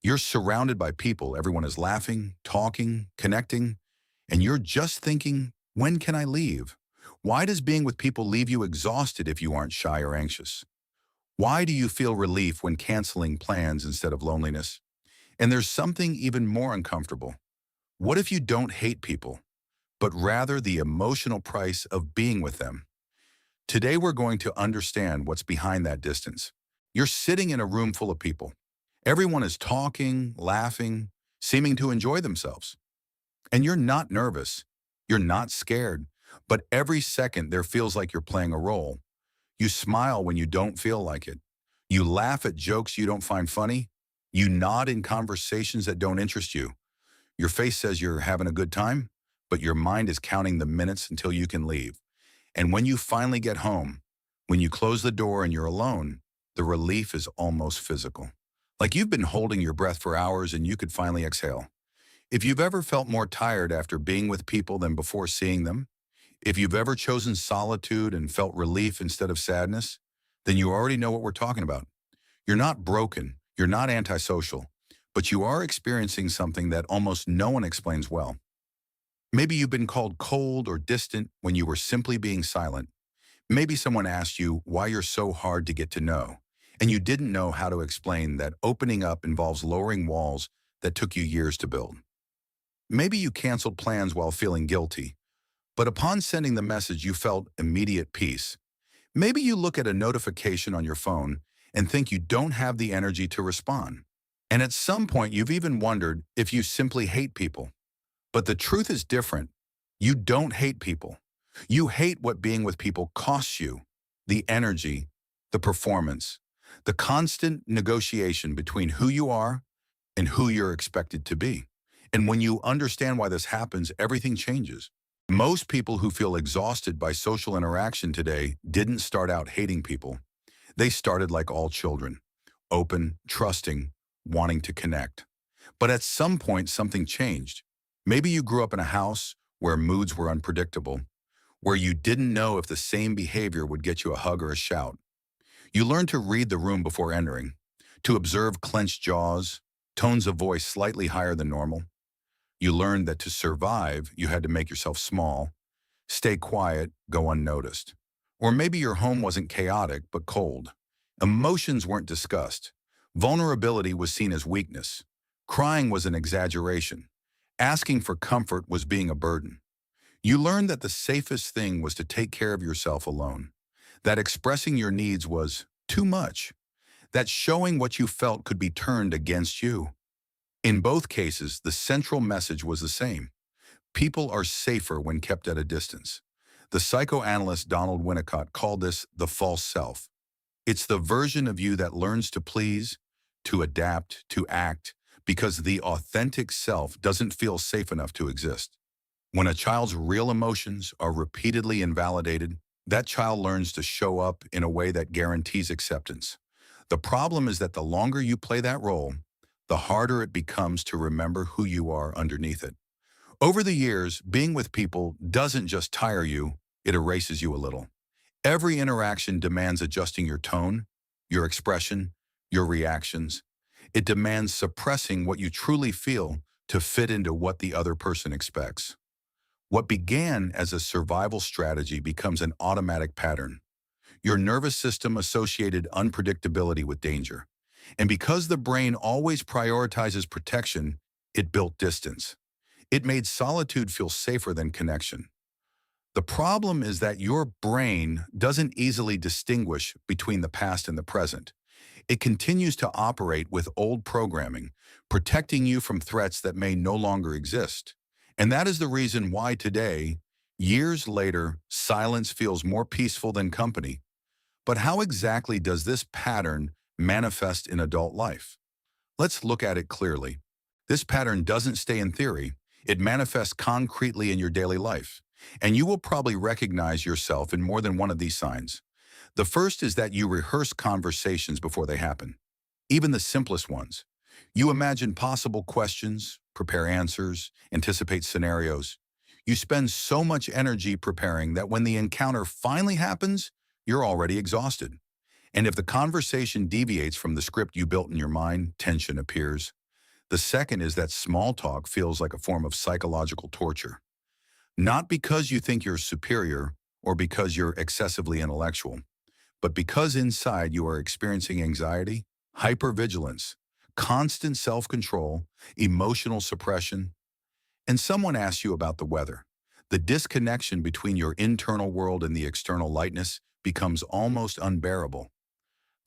You're surrounded by people. Everyone is laughing, talking, connecting, and you're just thinking, when can I leave? Why does being with people leave you exhausted if you aren't shy or anxious? Why do you feel relief when canceling plans instead of loneliness? And there's something even more uncomfortable. What if you don't hate people, but rather the emotional price of being with them? Today, we're going to understand what's behind that distance. You're sitting in a room full of people. Everyone is talking, laughing, seeming to enjoy themselves. And you're not nervous. You're not scared. But every second there feels like you're playing a role. You smile when you don't feel like it. You laugh at jokes you don't find funny. You nod in conversations that don't interest you. Your face says you're having a good time, but your mind is counting the minutes until you can leave. And when you finally get home, when you close the door and you're alone, the relief is almost physical. Like you've been holding your breath for hours and you could finally exhale. If you've ever felt more tired after being with people than before seeing them, if you've ever chosen solitude and felt relief instead of sadness, then you already know what we're talking about. You're not broken, you're not antisocial, but you are experiencing something that almost no one explains well. Maybe you've been called cold or distant when you were simply being silent. Maybe someone asked you why you're so hard to get to know, and you didn't know how to explain that opening up involves lowering walls that took you years to build. Maybe you canceled plans while feeling guilty, but upon sending the message you felt immediate peace. Maybe you look at a notification on your phone and think you don't have the energy to respond. And at some point you've even wondered if you simply hate people. But the truth is different. You don't hate people. You hate what being with people costs you. The energy, the performance, the constant negotiation between who you are and who you're expected to be. And when you understand why this happens, everything changes. Most people who feel exhausted by social interaction today didn't start out hating people. They started like all children, open, trusting, wanting to connect. But at some point, something changed. Maybe you grew up in a house where moods were unpredictable, where you didn't know if the same behavior would get you a hug or a shout. You learned to read the room before entering, to observe clenched jaws, tones of voice slightly higher than normal. You learned that to survive, you had to make yourself small, stay quiet, go unnoticed. Or maybe your home wasn't chaotic, but cold. Emotions weren't discussed. Vulnerability was seen as weakness. Crying was an exaggeration. Asking for comfort was being a burden. You learned that the safest thing was to take care of yourself alone. That expressing your needs was too much. That showing what you felt could be turned against you. In both cases, the central message was the same. People are safer when kept at a distance. The psychoanalyst Donald Winnicott called this the false self. It's the version of you that learns to please, to adapt, to act, because the authentic self doesn't feel safe enough to exist. When a child's real emotions are repeatedly invalidated, that child learns to show up in a way that guarantees acceptance. The problem is that the longer you play that role, the harder it becomes to remember who you are underneath it. Over the years, being with people doesn't just tire you, it erases you a little. Every interaction demands adjusting your tone, your expression, your reactions. It demands suppressing what you truly feel to fit into what the other person expects. What began as a survival strategy becomes an automatic pattern. Your nervous system associated unpredictability with danger. And because the brain always prioritizes protection, it built distance. It made solitude feel safer than connection. The problem is that your brain doesn't easily distinguish between the past and the present. It continues to operate with old programming, protecting you from threats that may no longer exist. And that is the reason why today, years later, silence feels more peaceful than company. But how exactly does this pattern manifest in adult life? Let's look at it clearly. This pattern doesn't stay in theory. It manifests concretely in your daily life. And you will probably recognize yourself in more than one of these signs. The first is that you rehearse conversations before they happen, even the simplest ones. You imagine possible questions, prepare answers, anticipate scenarios. You spend so much energy preparing that when the encounter finally happens, you're already exhausted. And if the conversation deviates from the script you built in your mind, tension appears. The second is that small talk feels like a form of psychological torture. Not because you think you're superior or because you're excessively intellectual, but because inside you are experiencing anxiety, hypervigilance, constant self-control, emotional suppression, and someone asks you about the weather. The disconnection between your internal world and the external lightness becomes almost unbearable.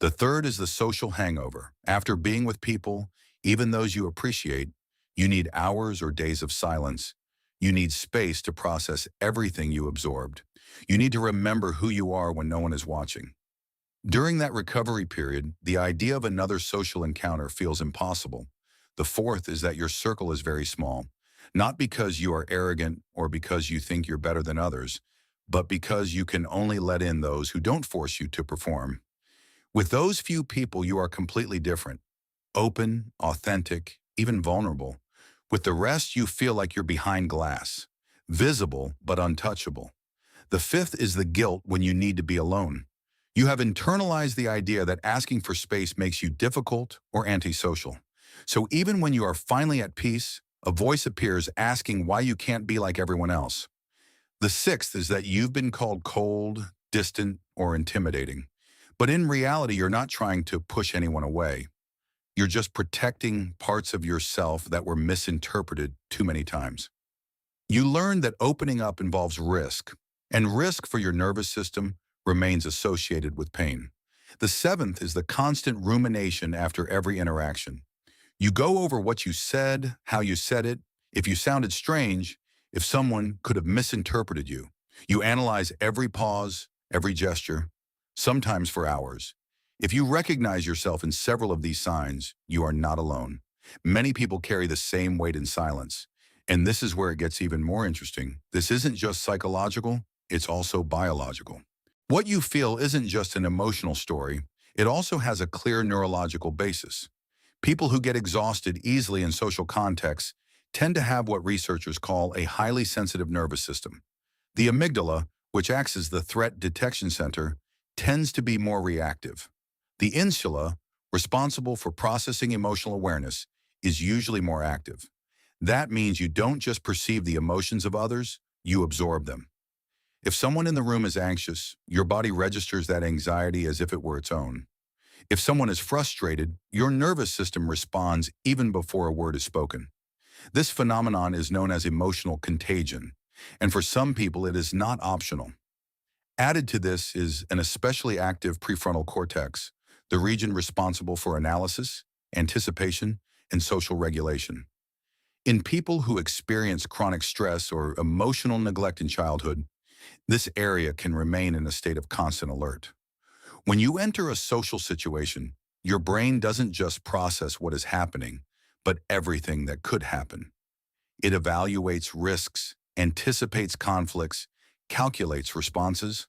The third is the social hangover. After being with people, even those you appreciate, you need hours or days of silence. You need space to process everything you absorbed. You need to remember who you are when no one is watching. During that recovery period, the idea of another social encounter feels impossible. The fourth is that your circle is very small, not because you are arrogant or because you think you're better than others, but because you can only let in those who don't force you to perform. With those few people, you are completely different, open, authentic, even vulnerable. With the rest, you feel like you're behind glass, visible but untouchable. The fifth is the guilt when you need to be alone. You have internalized the idea that asking for space makes you difficult or antisocial. So even when you are finally at peace, a voice appears asking why you can't be like everyone else. The sixth is that you've been called cold, distant, or intimidating. But in reality, you're not trying to push anyone away. You're just protecting parts of yourself that were misinterpreted too many times. You learn that opening up involves risk, and risk for your nervous system remains associated with pain. The seventh is the constant rumination after every interaction. You go over what you said, how you said it, if you sounded strange, if someone could have misinterpreted you. You analyze every pause, every gesture, sometimes for hours. If you recognize yourself in several of these signs, you are not alone. Many people carry the same weight in silence. And this is where it gets even more interesting. This isn't just psychological, it's also biological. What you feel isn't just an emotional story, it also has a clear neurological basis. People who get exhausted easily in social contexts tend to have what researchers call a highly sensitive nervous system. The amygdala, which acts as the threat detection center, tends to be more reactive. The insula, responsible for processing emotional awareness, is usually more active. That means you don't just perceive the emotions of others, you absorb them. If someone in the room is anxious, your body registers that anxiety as if it were its own. If someone is frustrated, your nervous system responds even before a word is spoken. This phenomenon is known as emotional contagion, and for some people it is not optional. Added to this is an especially active prefrontal cortex, the region responsible for analysis, anticipation, and social regulation. In people who experience chronic stress or emotional neglect in childhood, this area can remain in a state of constant alert. When you enter a social situation, your brain doesn't just process what is happening, but everything that could happen. It evaluates risks, anticipates conflicts, calculates responses.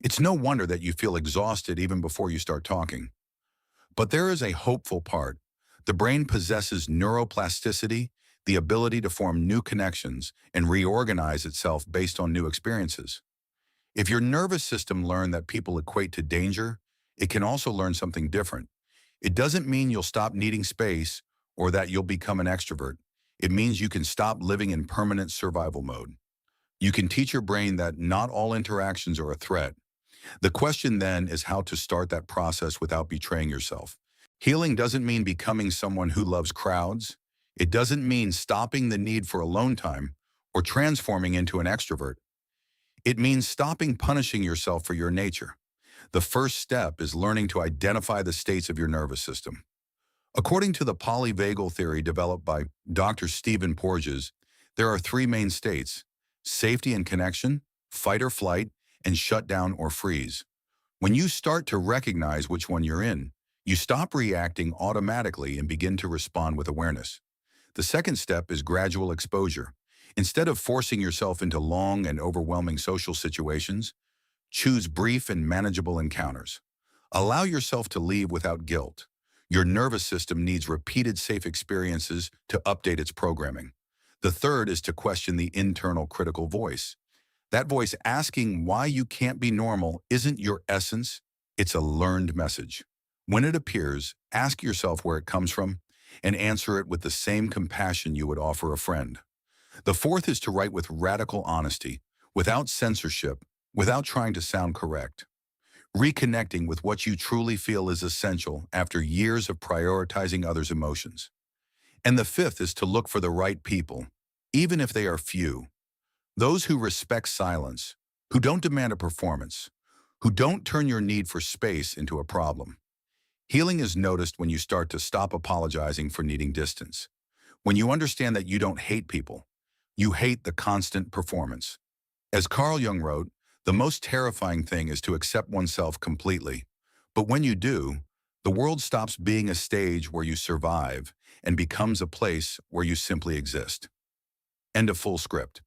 It's no wonder that you feel exhausted even before you start talking. But there is a hopeful part. The brain possesses neuroplasticity, the ability to form new connections and reorganize itself based on new experiences. If your nervous system learned that people equate to danger, it can also learn something different. It doesn't mean you'll stop needing space or that you'll become an extrovert. It means you can stop living in permanent survival mode. You can teach your brain that not all interactions are a threat. The question then is how to start that process without betraying yourself. Healing doesn't mean becoming someone who loves crowds. It doesn't mean stopping the need for alone time or transforming into an extrovert. It means stopping punishing yourself for your nature. The first step is learning to identify the states of your nervous system. According to the polyvagal theory developed by Dr. Stephen Porges, there are three main states: safety and connection, fight or flight, and shut down or freeze. When you start to recognize which one you're in, you stop reacting automatically and begin to respond with awareness. The second step is gradual exposure. Instead of forcing yourself into long and overwhelming social situations, choose brief and manageable encounters. Allow yourself to leave without guilt. Your nervous system needs repeated safe experiences to update its programming. The third is to question the internal critical voice. That voice asking why you can't be normal isn't your essence, it's a learned message. When it appears, ask yourself where it comes from and answer it with the same compassion you would offer a friend. The fourth is to write with radical honesty, without censorship, without trying to sound correct. Reconnecting with what you truly feel is essential after years of prioritizing others' emotions. And the fifth is to look for the right people, even if they are few. Those who respect silence, who don't demand a performance, who don't turn your need for space into a problem. Healing is noticed when you start to stop apologizing for needing distance. When you understand that you don't hate people, you hate the constant performance. As Carl Jung wrote, the most terrifying thing is to accept oneself completely. But when you do, the world stops being a stage where you survive and becomes a place where you simply exist. End of full script.